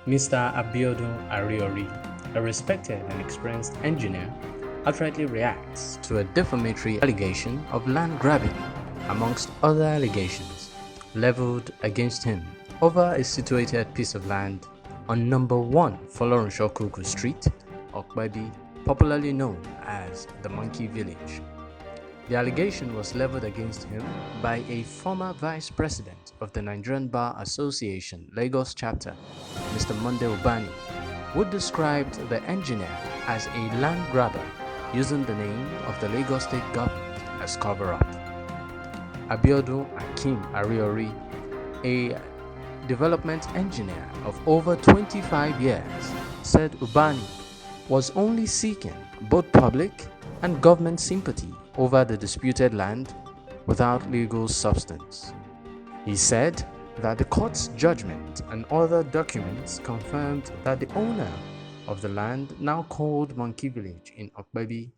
Mr. Abiodun Ariori, a respected and experienced engineer, outrightly reacts to a defamatory allegation of land grabbing, amongst other allegations, leveled against him over a situated piece of land on number 1 Folorunshokuku Street, Okpebi, popularly known as the Monkey Village. The allegation was leveled against him by a former vice president of the Nigerian Bar Association Lagos chapter, Mr. Monday Ubani, who described the engineer as a land grabber using the name of the Lagos state government as cover-up. Abiodun Ariori, a development engineer of over 25 years, said Ubani was only seeking both public and government sympathy over the disputed land without legal substance. He said that the court's judgment and other documents confirmed that the owner of the land, now called Monkey Village in Okpebi,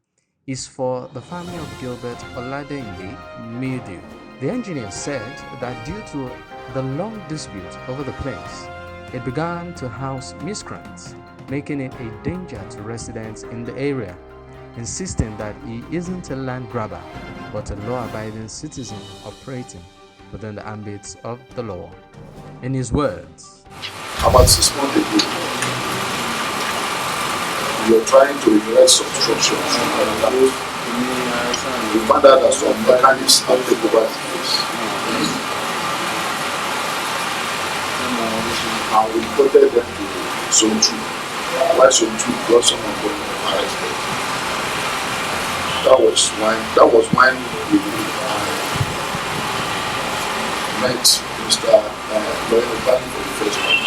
is for the family of Gilbert Oladende Mildew. The engineer said that due to the long dispute over the place, it began to house miscreants, making it a danger to residents in the area, insisting that he isn't a land grabber but a law-abiding citizen operating within the ambits of the law. In his words, about 6 months ago, we were trying to erect some structures. We found out that some mechanics have taken over the place. And we reported them to Zone 2. Why Zone 2 brought some of them arrested. That was when we met Mr. Lawyer Bani for the first time.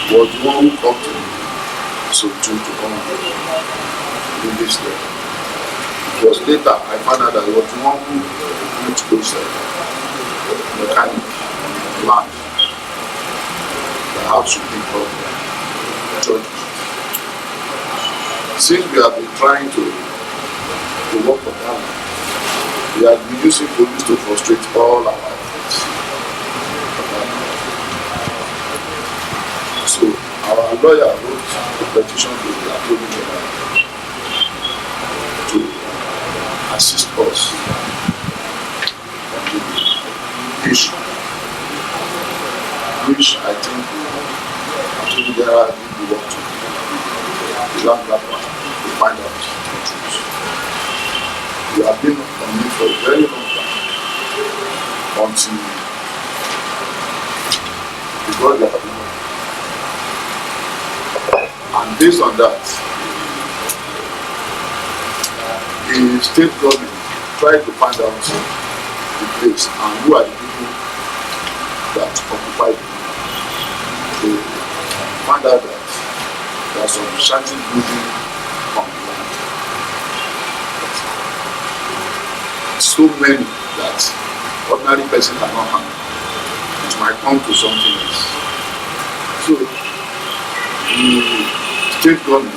He was the one who called to me, so to come and do this thing. It was later I found out that he was the one who went to those mechanic land that had to pick up judges. Since we have been trying to work on that, we have been using police to frustrate all our efforts. So our lawyer wrote a petition to the Attorney General to assist us on the issue, which I think Attorney General did the work to the land grabber to find out the truth. We have been on it for a very long time until we got the agreement. And based on that, the state government tried to find out the place and who are the people that occupy it. They found out that there are some shanty building on the land. So many that ordinary person cannot handle. It might come to something else. So the state government,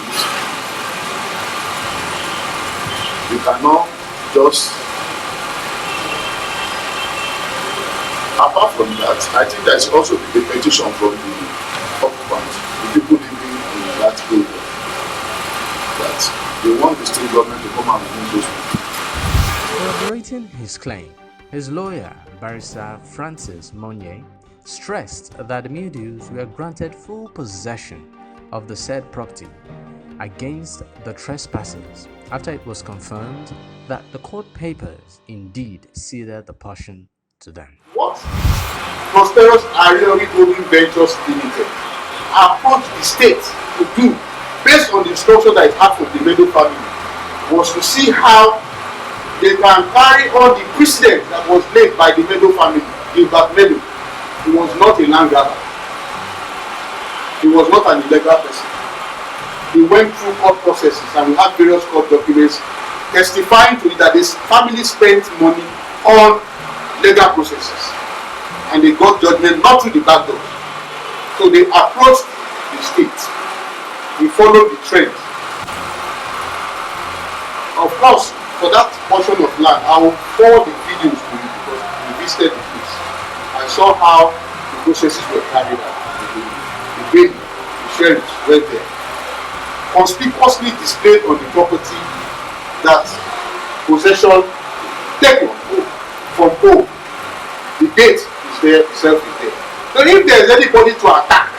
you cannot just, apart from that, I think there is also the petition from the occupants, the people living in that area, that they want the state government to come and remove those people. Corroborating his claim, his lawyer, Barrister Francis Monye, stressed that the Mildews were granted full possession of the said property against the trespassers after it was confirmed that the court papers indeed ceded the portion to them. What Prosperous Ariori Holding Ventures Limited approached the state to do, based on the instruction that it had from the Meadow family, was to see how they can carry on the precedent that was laid by the Meadow family. Gilbert Meadow, he was not a land grabber. He was not an illegal person. He went through court processes, and we have various court documents testifying to it that his family spent money on legal processes, and they got judgment not through the back door. So they approached the state. We followed the trend. Of course, for that portion of land, I will forward the videos to you because we visited the place. I saw how the processes were carried out. The way sheriffs went there, conspicuously displayed on the property that possession taken from home. The date is there, itself is there. So if there is anybody to attack,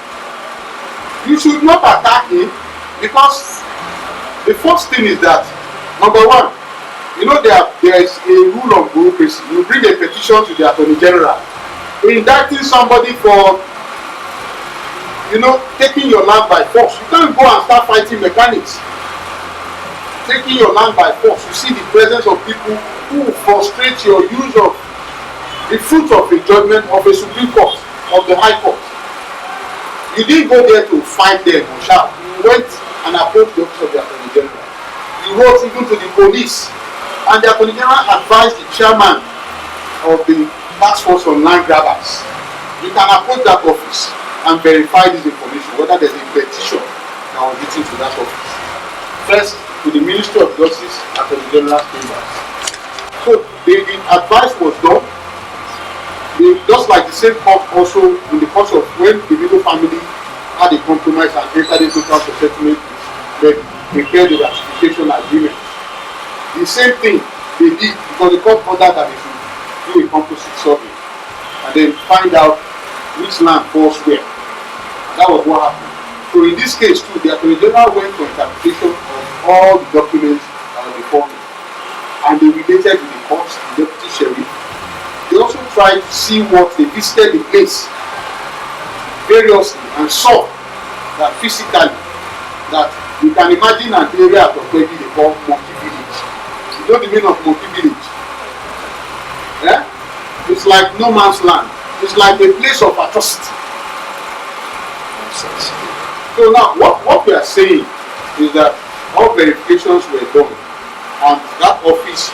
you should not attack him, because the first thing is that, number one, you know there is a rule of bureaucracy. You bring a petition to the Attorney General indicting somebody for, you know, taking your land by force. You can't go and start fighting mechanics. Taking your land by force. You see the presence of people who frustrate your use of the fruit of a judgment of a Supreme Court, of the High Court. You didn't go there to fight them or shout. You went and approached the office of the Attorney General. You wrote even to the police. And the Attorney General advised the chairman of the task force on land grabbers. You can approach that office and verify this information, whether there's a petition that was written to that office. First, to the Ministry of Justice, Attorney General's chambers. So the advice was done. Just like the same court also, in the course of when the Middle family had a compromise and entered into terms of settlement, they prepared the ratification agreement. The same thing they did, because the court ordered that they should do a composite survey and then find out which land falls where. And that was what happened. So in this case too, the Attorney General went for interpretation of all the documents that were before him, and they related with the court, the deputy sheriff. They also tried to see what they visited the place variously and saw that physically, that you can imagine an area at Okwegi they call Monkey Village. You know the meaning of Monkey Village? Yeah? It's like no man's land. It's like a place of atrocity. So now what we are saying is that all verifications were done, and that office,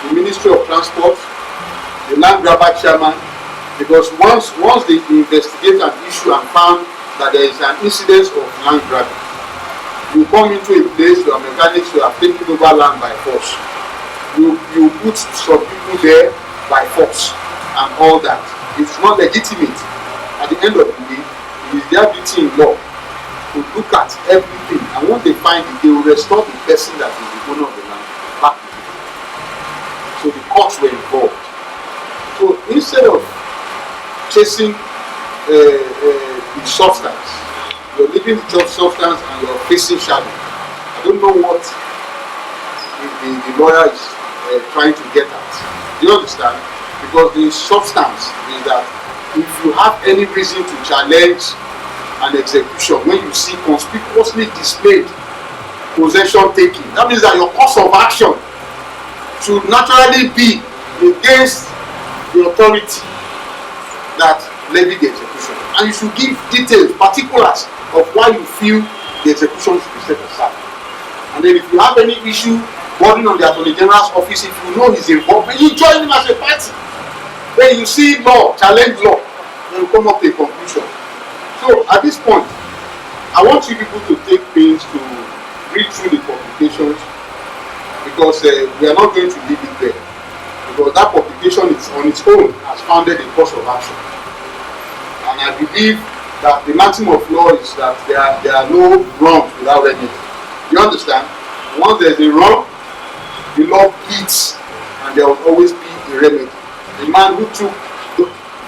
the Ministry of Transport, the land grabber chairman, because once they investigate an issue and found that there is an incidence of land grabbing, you come into a place, your mechanics who have taken over land by force. You put some people there by force and all that. It's not legitimate. At the end of the day, it is their duty in law to look at everything, and once they find it, they will restore the person that is the owner of the land back to them. So the courts were involved. So instead of chasing the substance, you're leaving the substance and you're facing shadow. I don't know what the lawyer is trying to get at. Do you understand? Because the substance is that if you have any reason to challenge an execution, when you see conspicuously displayed possession taking, that means that your course of action should naturally be against the authority that levied the execution, and you should give details, particulars of why you feel the execution should be set aside. And then if you have any issue boarding on the Attorney General's office, if you know he's involved, you join him as a party. Then you see law, challenge law, then you come up to a conclusion. So at this point, I want you people to take pains to read through the publications, because we are not going to leave it there. Because that publication is on its own has founded a course of action. And I believe that the maximum of law is that there are no wrongs without remedy. You understand? Once there's a wrong, the law pleads, and there will always be a remedy. A man who took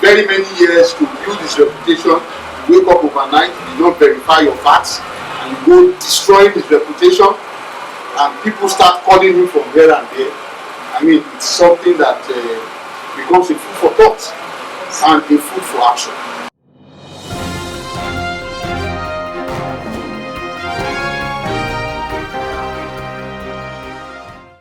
very many years to build his reputation, you wake up overnight, you don't verify your facts, and you go destroying his reputation, and people start calling him from here and there. I mean, it's something that becomes a food for thought and a food for action.